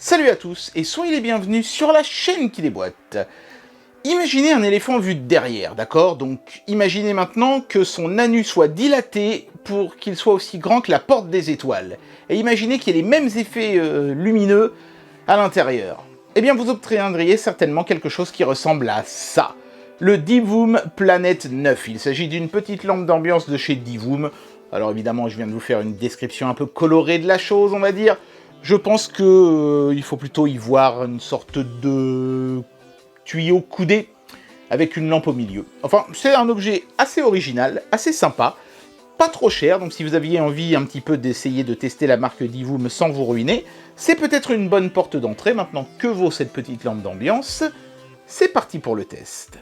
Salut à tous et soyez les bienvenus sur la chaîne qui déboîte. Imaginez un éléphant vu de derrière, d'accord? Donc imaginez maintenant que son anus soit dilaté pour qu'il soit aussi grand que la porte des étoiles. Et imaginez qu'il y ait les mêmes effets lumineux à l'intérieur. Eh bien vous obtiendriez certainement quelque chose qui ressemble à ça. Le Divoom Planet 9. Il s'agit d'une petite lampe d'ambiance de chez Divoom. Alors évidemment je viens de vous faire une description un peu colorée de la chose, on va dire. Je pense que il faut plutôt y voir une sorte de tuyau coudé avec une lampe au milieu. Enfin, c'est un objet assez original, assez sympa, pas trop cher, donc si vous aviez envie un petit peu d'essayer de tester la marque Divoom sans vous ruiner, c'est peut-être une bonne porte d'entrée. Maintenant, que vaut cette petite lampe d'ambiance? C'est parti pour le test.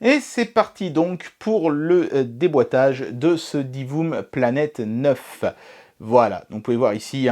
Et c'est parti donc pour le déboîtage de ce Divoom Planet 9. Voilà, donc vous pouvez voir ici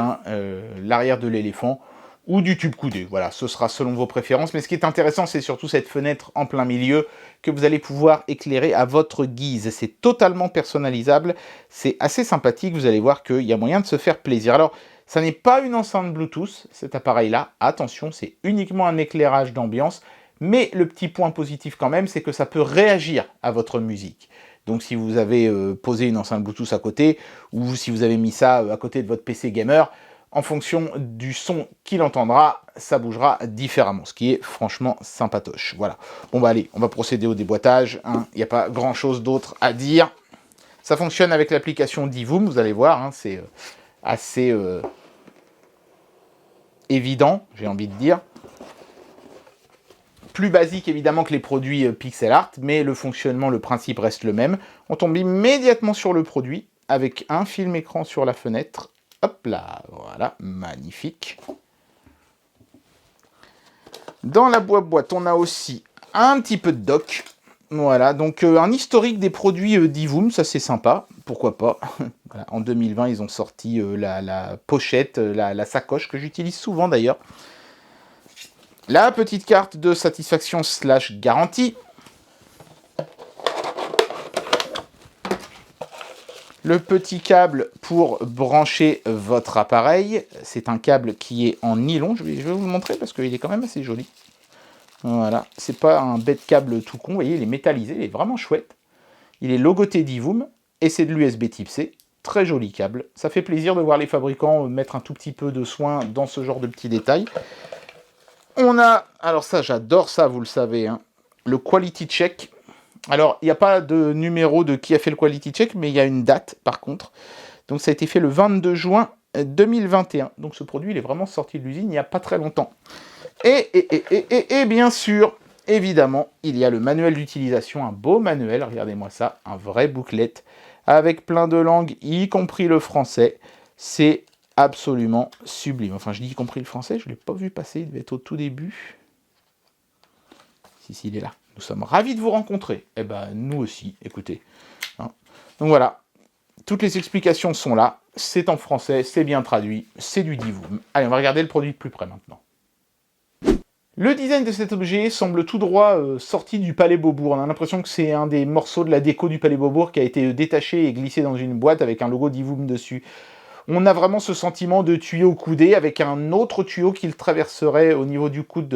l'arrière de l'éléphant ou du tube coudé. Voilà, ce sera selon vos préférences. Mais ce qui est intéressant, c'est surtout cette fenêtre en plein milieu que vous allez pouvoir éclairer à votre guise. C'est totalement personnalisable, c'est assez sympathique. Vous allez voir qu'il y a moyen de se faire plaisir. Alors, ça n'est pas une enceinte Bluetooth, cet appareil-là. Attention, c'est uniquement un éclairage d'ambiance. Mais le petit point positif quand même, c'est que ça peut réagir à votre musique. Donc si vous avez posé une enceinte Bluetooth à côté, ou si vous avez mis ça à côté de votre PC gamer, en fonction du son qu'il entendra, ça bougera différemment, ce qui est franchement sympatoche. Voilà. Bon bah allez, on va procéder au déboîtage. Il n'y a pas grand chose d'autre à dire. Ça fonctionne avec l'application Divoom, vous allez voir, c'est assez évident, j'ai envie de dire. Plus basique évidemment que les produits pixel art, mais le fonctionnement, le principe reste le même. On tombe immédiatement sur le produit avec un film écran sur la fenêtre. Hop là, voilà, magnifique. Dans la boîte, on a aussi un petit peu de doc. Voilà, donc un historique des produits Divoom, ça c'est sympa, pourquoi pas. Voilà, en 2020, ils ont sorti la pochette, la sacoche, que j'utilise souvent d'ailleurs. La petite carte de satisfaction / garantie. Le petit câble pour brancher votre appareil. C'est un câble qui est en nylon. Je vais vous le montrer parce qu'il est quand même assez joli. Voilà, c'est pas un bête câble tout con. Vous voyez, il est métallisé, il est vraiment chouette. Il est logoté Divoom et c'est de l'USB type C. Très joli câble. Ça fait plaisir de voir les fabricants mettre un tout petit peu de soin dans ce genre de petits détails. On a, alors ça j'adore ça, vous le savez, le quality check. Alors il n'y a pas de numéro de qui a fait le quality check, mais il y a une date par contre. Donc ça a été fait le 22 juin 2021. Donc ce produit il est vraiment sorti de l'usine il n'y a pas très longtemps. Et bien sûr, évidemment, il y a le manuel d'utilisation, un beau manuel, regardez-moi ça, un vrai booklet, avec plein de langues, y compris le français. C'est absolument sublime. Enfin, je dis y compris le français, je ne l'ai pas vu passer, il devait être au tout début. Si, il est là. Nous sommes ravis de vous rencontrer. Eh ben, nous aussi, écoutez. Donc voilà, toutes les explications sont là, c'est en français, c'est bien traduit, c'est du Divoom. Allez, on va regarder le produit de plus près maintenant. Le design de cet objet semble tout droit sorti du Palais Beaubourg. On a l'impression que c'est un des morceaux de la déco du Palais Beaubourg qui a été détaché et glissé dans une boîte avec un logo Divoom dessus. On a vraiment ce sentiment de tuyau coudé avec un autre tuyau qui le traverserait au niveau du coude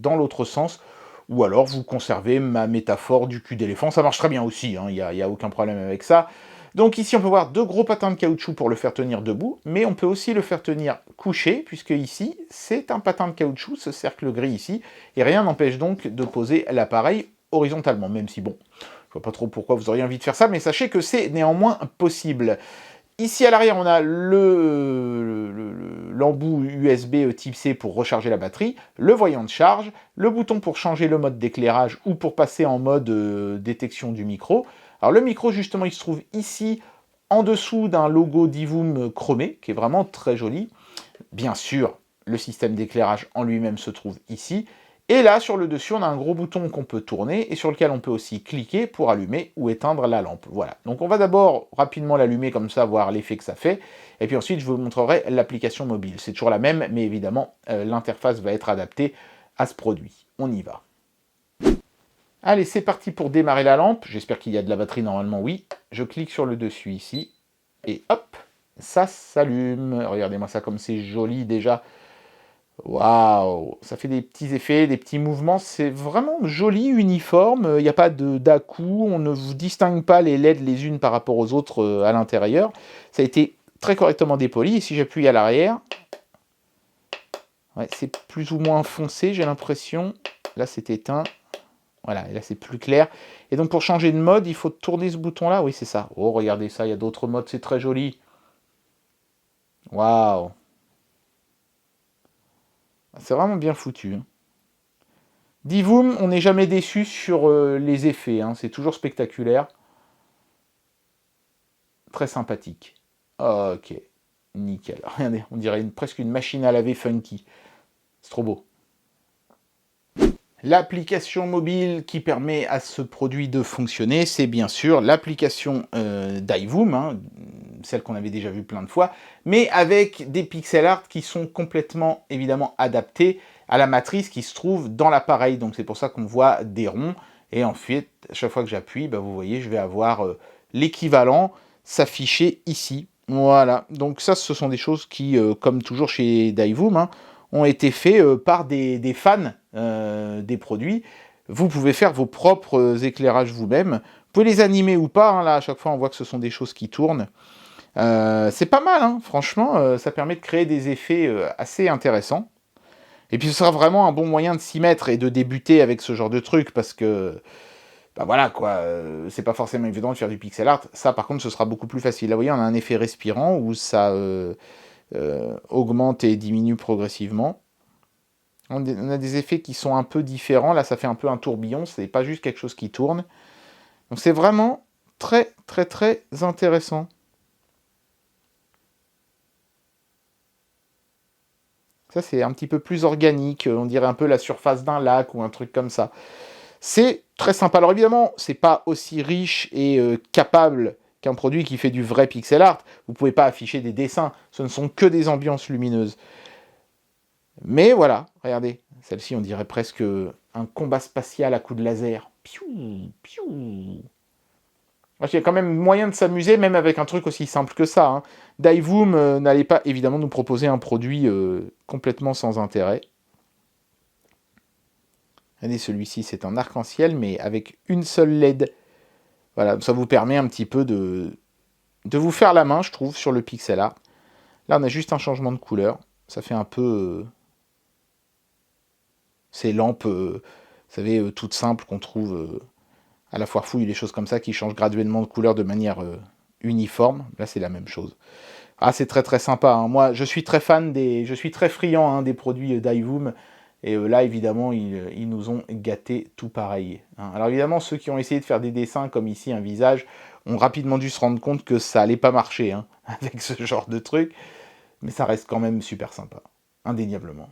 dans l'autre sens. Ou alors vous conservez ma métaphore du cul d'éléphant, ça marche très bien aussi, il n'y a aucun problème avec ça. Donc ici on peut voir deux gros patins de caoutchouc pour le faire tenir debout, mais on peut aussi le faire tenir couché, puisque ici c'est un patin de caoutchouc, ce cercle gris ici, et rien n'empêche donc de poser l'appareil horizontalement, même si bon, je vois pas trop pourquoi vous auriez envie de faire ça, mais sachez que c'est néanmoins possible. Ici à l'arrière, on a l'embout USB type C pour recharger la batterie, le voyant de charge, le bouton pour changer le mode d'éclairage ou pour passer en mode détection du micro. Alors le micro, justement, il se trouve ici, en dessous d'un logo Divoom chromé, qui est vraiment très joli. Bien sûr, le système d'éclairage en lui-même se trouve ici. Et là, sur le dessus, on a un gros bouton qu'on peut tourner et sur lequel on peut aussi cliquer pour allumer ou éteindre la lampe. Voilà. Donc on va d'abord rapidement l'allumer comme ça, voir l'effet que ça fait. Et puis ensuite, je vous montrerai l'application mobile. C'est toujours la même, mais évidemment, l'interface va être adaptée à ce produit. On y va. Allez, c'est parti pour démarrer la lampe. J'espère qu'il y a de la batterie, normalement oui. Je clique sur le dessus ici. Et hop, ça s'allume. Regardez-moi ça comme c'est joli déjà. Waouh, ça fait des petits effets, des petits mouvements, c'est vraiment joli, uniforme, il n'y a pas d'à-coup, on ne vous distingue pas les LED les unes par rapport aux autres à l'intérieur. Ça a été très correctement dépoli, et si j'appuie à l'arrière, ouais, c'est plus ou moins foncé, j'ai l'impression. Là, c'est éteint. Voilà, et là, c'est plus clair. Et donc, pour changer de mode, il faut tourner ce bouton-là. Oui, c'est ça. Oh, regardez ça, il y a d'autres modes, c'est très joli. Waouh. C'est vraiment bien foutu. Hein. Divoom, on n'est jamais déçu sur les effets. Hein. C'est toujours spectaculaire. Très sympathique. Ok, nickel. Regardez, on dirait presque une machine à laver funky. C'est trop beau. L'application mobile qui permet à ce produit de fonctionner, c'est bien sûr l'application d'iVoom, hein, celle qu'on avait déjà vue plein de fois, mais avec des pixel art qui sont complètement, évidemment, adaptés à la matrice qui se trouve dans l'appareil. Donc c'est pour ça qu'on voit des ronds, et ensuite, à chaque fois que j'appuie, bah, vous voyez, je vais avoir l'équivalent s'afficher ici. Voilà, donc ça, ce sont des choses qui, comme toujours chez d'iVoom, hein, ont été faits par des fans des produits. Vous pouvez faire vos propres éclairages vous-même. Vous pouvez les animer ou pas. Hein, là, à chaque fois, on voit que ce sont des choses qui tournent. C'est pas mal, hein, franchement. Ça permet de créer des effets assez intéressants. Et puis, ce sera vraiment un bon moyen de s'y mettre et de débuter avec ce genre de truc parce que, bah voilà, quoi, c'est pas forcément évident de faire du pixel art. Ça, par contre, ce sera beaucoup plus facile. Là, vous voyez, on a un effet respirant où ça augmente et diminue progressivement. On a des effets qui sont un peu différents. Là, ça fait un peu un tourbillon. C'est pas juste quelque chose qui tourne. Donc, c'est vraiment très, très, très intéressant. Ça, c'est un petit peu plus organique. On dirait un peu la surface d'un lac ou un truc comme ça. C'est très sympa. Alors, évidemment, c'est pas aussi riche et capable qu'un produit qui fait du vrai pixel art. Vous pouvez pas afficher des dessins. Ce ne sont que des ambiances lumineuses. Mais voilà, regardez. Celle-ci, on dirait presque un combat spatial à coups de laser. Piou, piou. Il y a quand même moyen de s'amuser, même avec un truc aussi simple que ça. Hein. d'iVoom n'allait pas évidemment nous proposer un produit complètement sans intérêt. Regardez, celui-ci, c'est un arc-en-ciel, mais avec une seule LED. Voilà, ça vous permet un petit peu de vous faire la main, je trouve, sur le pixel art. Là, on a juste un changement de couleur. Ça fait un peu... ces lampes, vous savez, toutes simples qu'on trouve à la foire fouille, des choses comme ça qui changent graduellement de couleur de manière uniforme. Là, c'est la même chose. Ah, c'est très très sympa. Hein. Moi, je suis très fan je suis très friand hein, des produits d'iVoom. Et là, évidemment, ils nous ont gâtés tout pareil. Hein. Alors évidemment, ceux qui ont essayé de faire des dessins comme ici, un visage, ont rapidement dû se rendre compte que ça allait pas marcher hein, avec ce genre de truc. Mais ça reste quand même super sympa, indéniablement.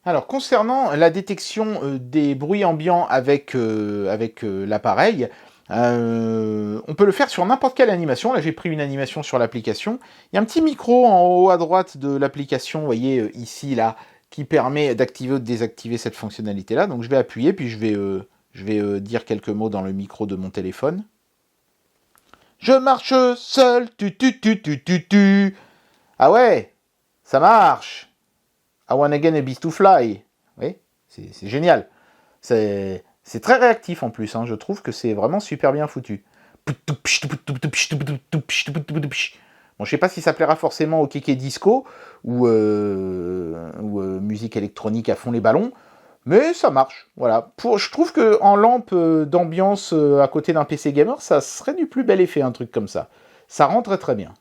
Alors, concernant la détection des bruits ambiants avec l'appareil, on peut le faire sur n'importe quelle animation. Là, j'ai pris une animation sur l'application. Il y a un petit micro en haut à droite de l'application, vous voyez, ici, là, qui permet d'activer ou de désactiver cette fonctionnalité-là. Donc, je vais appuyer, puis je vais dire quelques mots dans le micro de mon téléphone. Je marche seul, tu. Ah ouais, ça marche. I wanna get a beast to fly. Oui, c'est génial. C'est très réactif en plus. Hein. Je trouve que c'est vraiment super bien foutu. Bon, je sais pas si ça plaira forcément au kéké disco ou musique électronique à fond les ballons, mais ça marche. Voilà. Je trouve que en lampe d'ambiance à côté d'un PC gamer, ça serait du plus bel effet, un truc comme ça. Ça rend très très bien.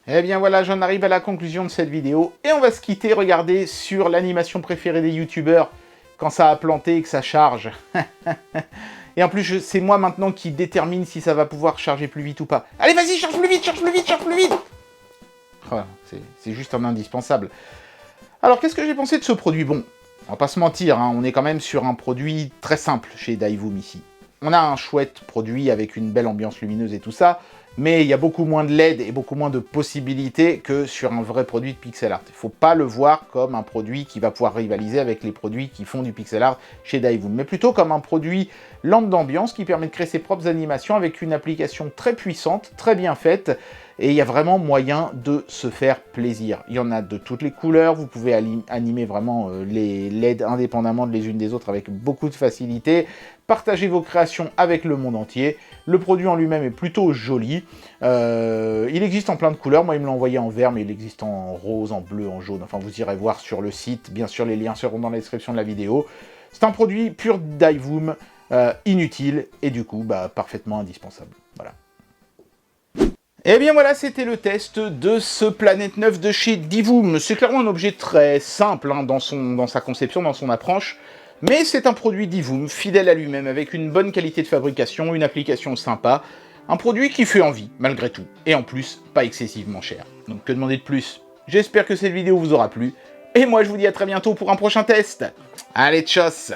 Eh bien voilà, j'en arrive à la conclusion de cette vidéo, et on va se quitter, regardez, sur l'animation préférée des youtubeurs, quand ça a planté et que ça charge. Et en plus, c'est moi maintenant qui détermine si ça va pouvoir charger plus vite ou pas. Allez, vas-y, charge plus vite, charge plus vite, charge plus vite. Oh, c'est juste un indispensable. Alors, qu'est-ce que j'ai pensé de ce produit? Bon, on va pas se mentir, hein, on est quand même sur un produit très simple chez d'iVoom ici. On a un chouette produit avec une belle ambiance lumineuse et tout ça, mais il y a beaucoup moins de LED et beaucoup moins de possibilités que sur un vrai produit de pixel art. Il ne faut pas le voir comme un produit qui va pouvoir rivaliser avec les produits qui font du pixel art chez d'iVoom, mais plutôt comme un produit lampe d'ambiance qui permet de créer ses propres animations avec une application très puissante, très bien faite, et il y a vraiment moyen de se faire plaisir. Il y en a de toutes les couleurs, vous pouvez animer vraiment les LED indépendamment de les unes des autres avec beaucoup de facilité, partager vos créations avec le monde entier. Le produit en lui-même est plutôt joli, il existe en plein de couleurs, moi il me l'a envoyé en vert, mais il existe en rose, en bleu, en jaune, enfin vous irez voir sur le site, bien sûr les liens seront dans la description de la vidéo. C'est un produit pur Divoom, inutile, et du coup, parfaitement indispensable. Voilà. Et bien voilà, c'était le test de ce Planète 9 de chez Divoom. C'est clairement un objet très simple hein, dans sa conception, dans son approche, mais c'est un produit Divoom, fidèle à lui-même, avec une bonne qualité de fabrication, une application sympa, un produit qui fait envie, malgré tout, et en plus, pas excessivement cher. Donc que demander de plus? J'espère que cette vidéo vous aura plu, et moi je vous dis à très bientôt pour un prochain test. Allez, tchuss!